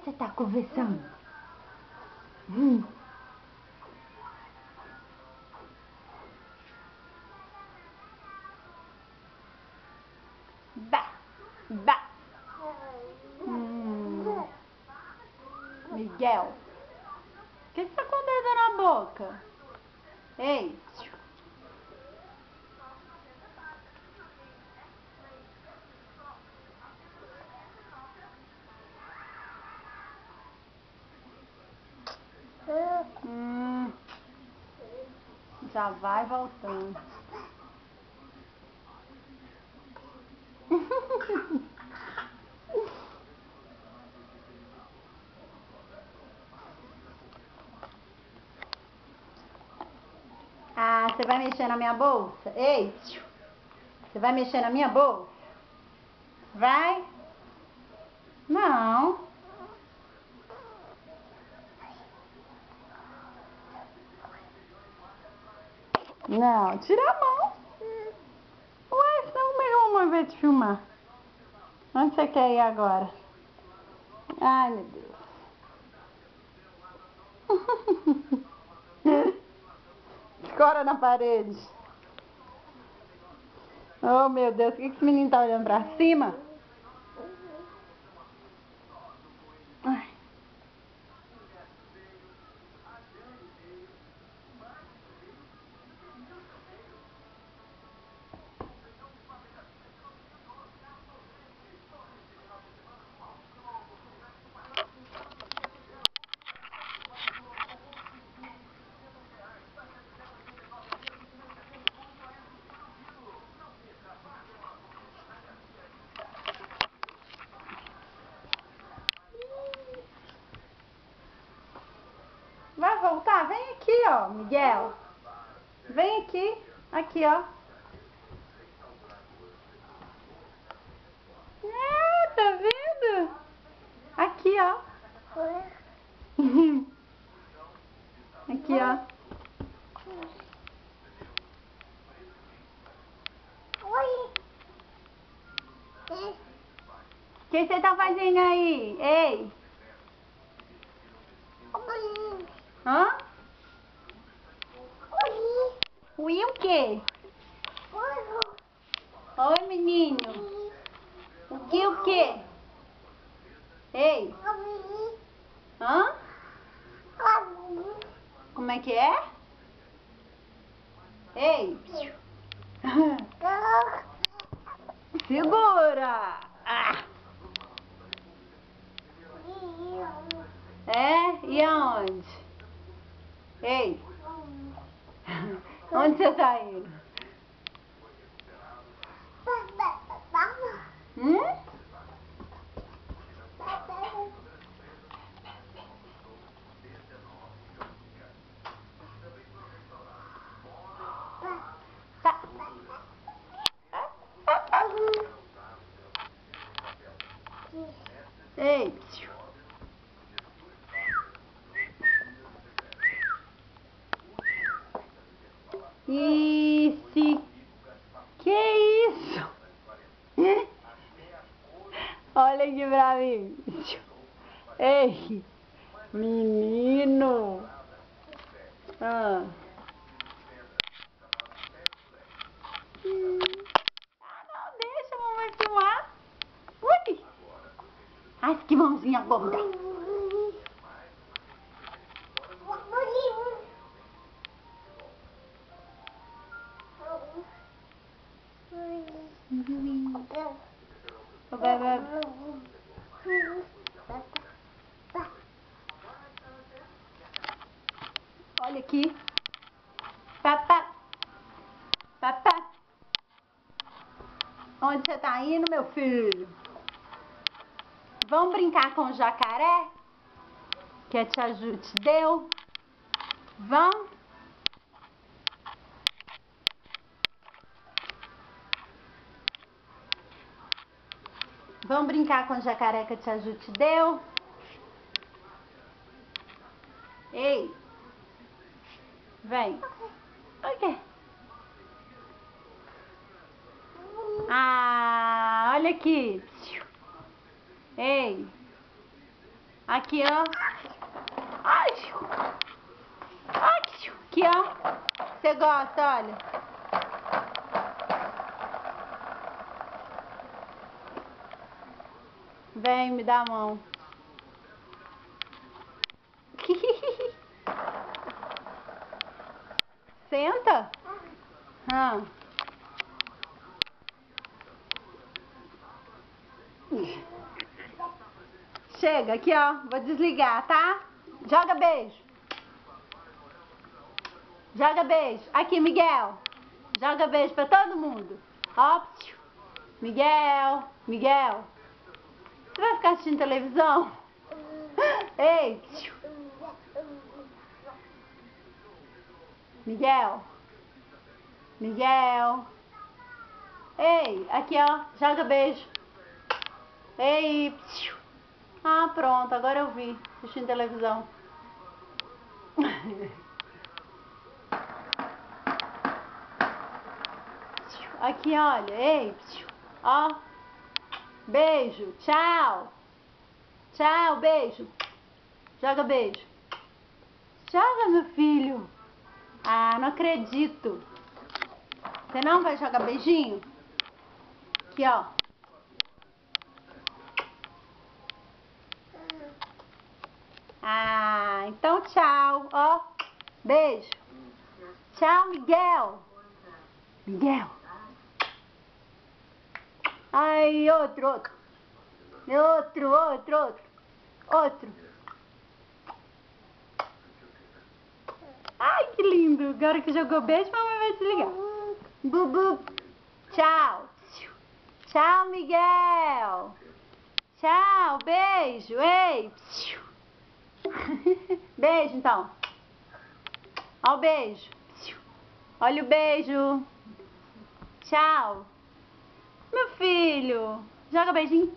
você tá conversando? Bah, bah. Miguel, o que você tá com o dedo na boca? Ei. Já vai voltando. Ah, você vai mexer na minha bolsa? Ei, você vai mexer na minha bolsa? Vai? Não. Não, tira a mão. Ué, senão meu amor vai te filmar. Onde você quer ir agora? Ai, meu Deus. Escora na parede. Oh, meu Deus, o que esse menino tá olhando pra cima? Ai. Vai voltar? Vem aqui, ó, Miguel. Vem aqui. Aqui, ó. Ah, tá vendo? Aqui, ó. Aqui, ó. O que você tá fazendo aí? Ei. Hã? Ui, o quê? Oi, menino. O quê? Ei. Hã? Como é que é? Ei. Segura. Ah. É? E aonde? Ei. Onde você tá indo? Hum? Ei. Esse. Que isso? Olha aqui pra mim. Ei, menino. Ah. Não, deixa a mamãe filmar. Ui. Ai, que mãozinha gorda. Vai, vai. Olha aqui. Papá. Papá. Onde você tá indo, meu filho? Vamos brincar com o jacaré? Que a tia Ju te deu? Vamos? Vamos brincar com o jacaré que a tia Ju te deu? Ei. Vem. Ok. Ah, olha aqui. Ei. Aqui, ó. Ai, aqui, ó. Você gosta, olha. Vem, me dá a mão. Senta. Chega, aqui, ó. Vou desligar, tá? Joga beijo. Joga beijo. Aqui, Miguel. Joga beijo pra todo mundo. Ó. Miguel. Miguel. Você vai ficar assistindo televisão? Ei. Miguel. Miguel. Ei, aqui, ó. Joga beijo. Ei. Ah, pronto. Agora eu vi. Assistindo televisão. Aqui, olha. Ei. Ó. Beijo. Tchau. Tchau, beijo. Joga beijo. Joga, meu filho. Ah, não acredito. Você não vai jogar beijinho? Aqui, ó. Ah, então tchau. Ó. Beijo. Tchau, Miguel. Miguel. Ai, outro. Outro. Ai, que lindo. Agora que jogou beijo, mamãe vai desligar. Bubu. Tchau. Tchau, Miguel. Tchau, beijo. Ei. Beijo, então. Ó o beijo. Olha o beijo. Tchau. Meu filho. Joga beijinho.